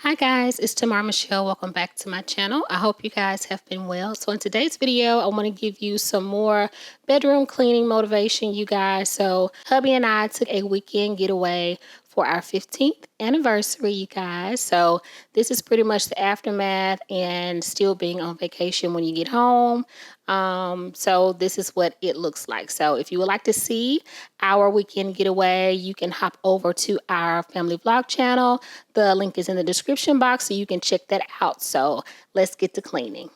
Hi guys, it's Tamara Michelle. Welcome back to my channel. I hope you guys have been well. So in today's video, I want to give you some more bedroom cleaning motivation, you guys. So hubby and I took a weekend getaway for our 15th anniversary, you guys. So this is pretty much the aftermath and still being on vacation when you get home. So this is what it looks like. So if you would like to see our weekend getaway, you can hop over to our family vlog channel. The link is in the description box so you can check that out. So let's get to cleaning.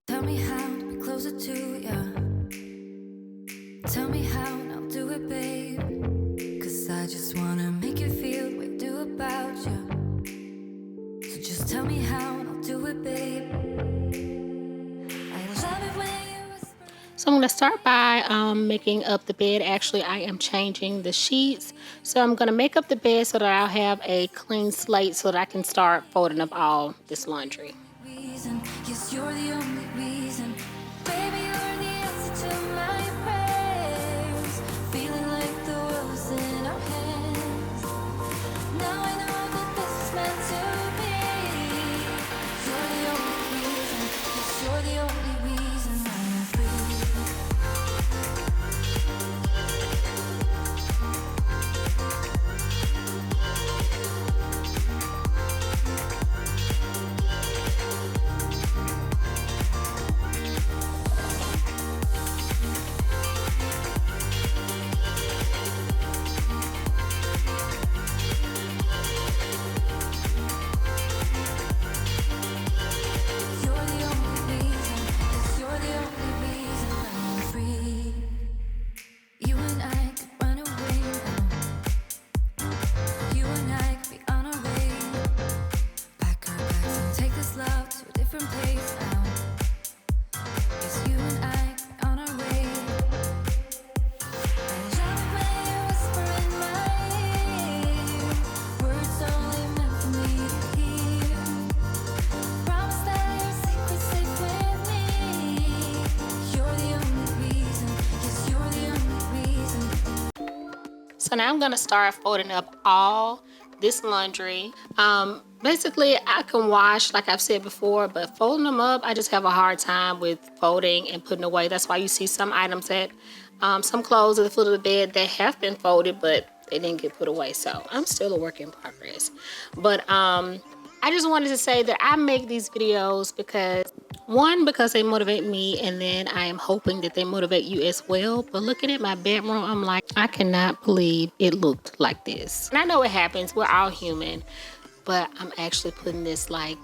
Tell me how to be closer to you. Tell me how and I'll do it, babe. 'Cause I just wanna make you feel what I do about you. So just tell me how and I'll do it, babe. I love it when you whisper. So I'm going to start by making up the bed. Actually, I am changing the sheets. So I'm going to make up the bed so that I'll have a clean slate so that I can start folding up all this laundry. Reason, yes, you're the only reason. Baby, you're the answer to my prayers. Feeling like the world's in our hands. Now I know that this is meant to be. You're the only reason, yes, you're the only reason I'm free. You're the only reason, yes, you're the only reason I'm free. You and I could run away now. You and I could be on our way. Pack our bags and take this love to a different place now. Yes, you and I could be on our way. I love when you whisper in my ear, words only meant for me to hear. Promise that your secret's safe with me. You're the only reason, yes, you're the only reason. So now I'm going to start folding up all this laundry. Basically, I can wash, like I've said before, but folding them up, I just have a hard time with folding and putting away. That's why you see some items at some clothes at the foot of the bed that have been folded, but they didn't get put away. So I'm still a work in progress. But I just wanted to say that I make these videos because they motivate me, and then I am hoping that they motivate you as well. But looking at my bedroom, I'm like, I cannot believe it looked like this. And I know it happens. We're all human. But I'm actually putting this like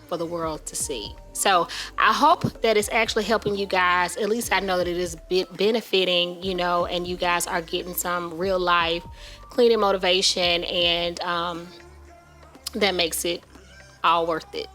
for the world to see. So I hope that it's actually helping you guys. At least I know that it is benefiting, you know, and you guys are getting some real life cleaning motivation, and that makes it all worth it.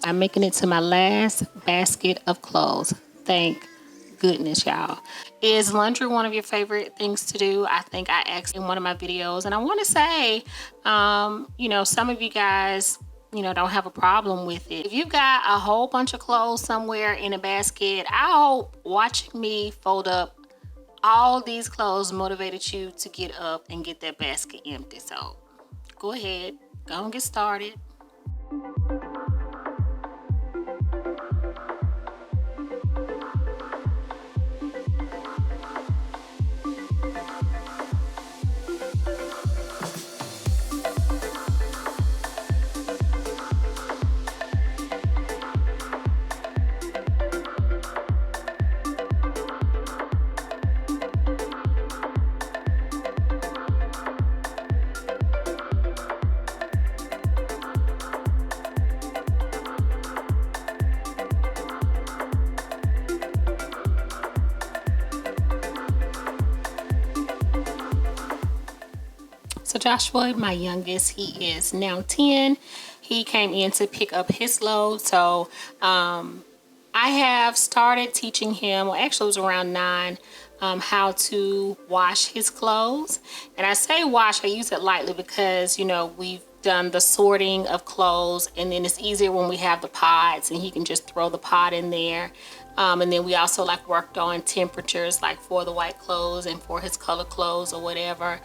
I'm making it to my last basket of clothes. Thank goodness, y'all. Is laundry one of your favorite things to do? I think I asked in one of my videos, and I want to say, you know, some of you guys, you know, don't have a problem with it. If you've got a whole bunch of clothes somewhere in a basket, I hope watching me fold up all these clothes motivated you to get up and get that basket empty. So go ahead, go and get started. So Joshua, my youngest, he is now 10. He came in to pick up his load. So I have started teaching him, well, actually it was around 9, how to wash his clothes. And I say wash, I use it lightly because, you know, we've done the sorting of clothes, and then it's easier when we have the pods and he can just throw the pod in there. And then we also like worked on temperatures, like for the white clothes and for his color clothes or whatever.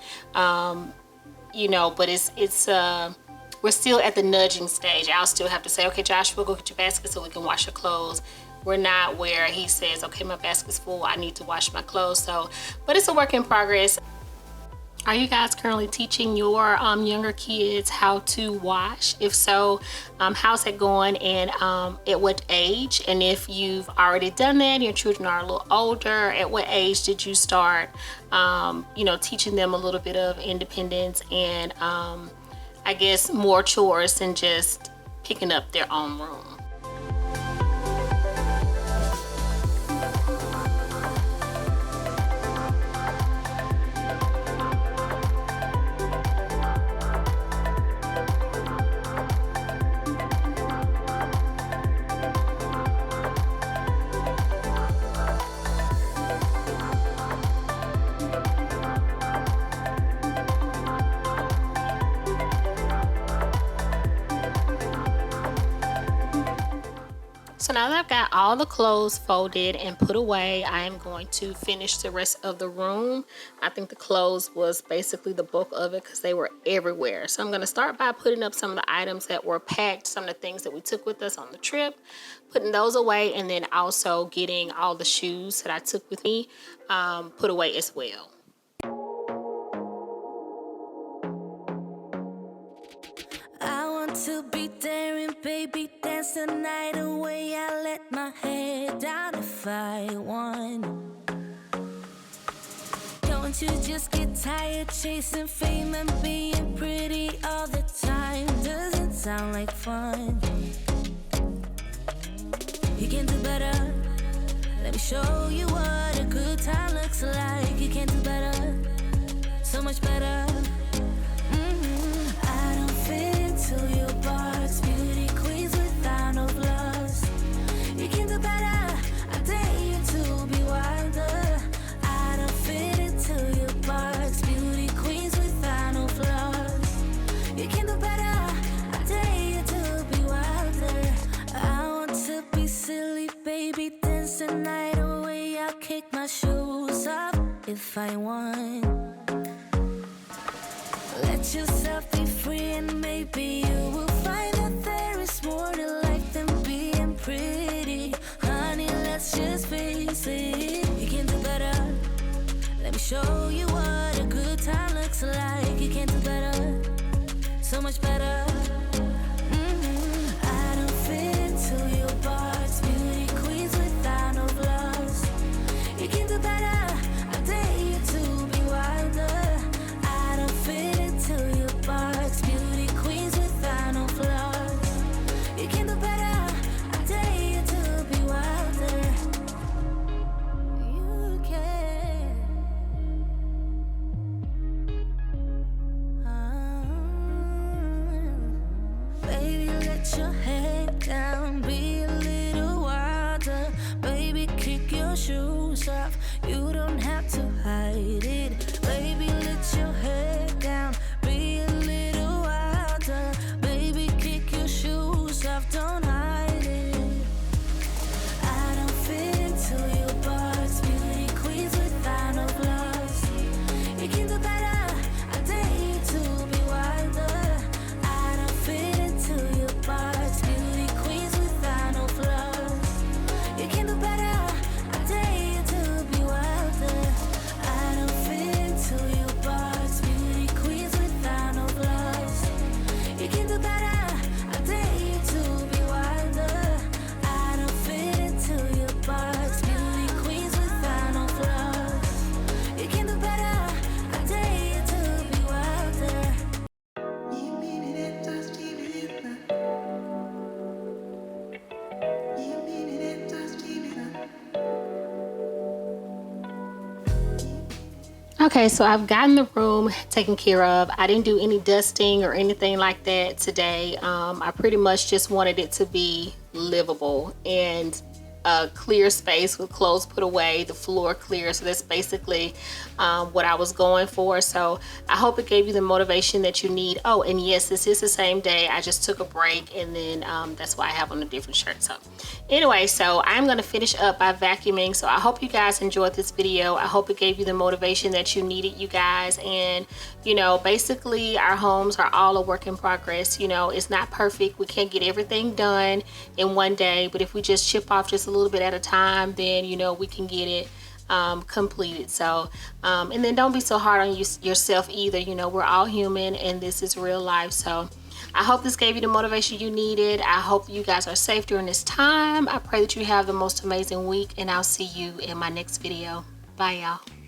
You know, but it's we're still at the nudging stage. I'll still have to say, okay, Josh, we'll go get your basket so we can wash your clothes. We're not where he says, okay, my basket's full, I need to wash my clothes. So, but it's a work in progress. Are you guys currently teaching your younger kids how to wash? If so, how's that going, and at what age? And if you've already done that and your children are a little older, at what age did you start, you know, teaching them a little bit of independence and I guess more chores than just picking up their own room? So now that I've got all the clothes folded and put away, I am going to finish the rest of the room. I think the clothes was basically the bulk of it because they were everywhere. So I'm going to start by putting up some of the items that were packed, some of the things that we took with us on the trip, putting those away, and then also getting all the shoes that I took with me put away as well. I want to be daring, baby, dance the night away. I let my head down if I want. Don't you just get tired chasing fame and being pretty all the time? Doesn't sound like fun. You can do better. Let me show you what a good time looks like. You can do better, so much better. I don't fit into your box, beauty queens without no flaws. You can do better, I dare you to be wilder. I don't fit into your box, beauty queens without no flaws. You can do better, I dare you to be wilder. I want to be silly, baby, dance the night away. I'll kick my shoes off if I want. Let yourself be free, and maybe you will find that there is more to life than being pretty. Honey, let's just face it. You can do better. Let me show you what a good time looks like. You can do better, so much better. I don't fit into your box, beauty queens without no flaws. You can do better, I dare you to be wilder. I don't fit into your box, beauty queens without no flaws. You can do better, I dare you to be wilder. You can. Okay, so I've gotten the room taken care of. I didn't do any dusting or anything like that today. I pretty much just wanted it to be livable and a clear space with clothes put away, the floor clear. So that's basically what I was going for. So I hope it gave you the motivation that you need. Oh, and yes, this is the same day. I just took a break, and then that's why I have on a different shirt. So anyway, so I'm going to finish up by vacuuming. So I hope you guys enjoyed this video. I hope it gave you the motivation that you needed, you guys. And you know, basically our homes are all a work in progress. You know, it's not perfect. We can't get everything done in one day, but if we just chip off just a little bit at a time, then you know we can get it completed. So and then don't be so hard on yourself either. You know, we're all human and this is real life. So I hope this gave you the motivation you needed. I hope you guys are safe during this time. I pray that you have the most amazing week, and I'll see you in my next video. Bye, y'all.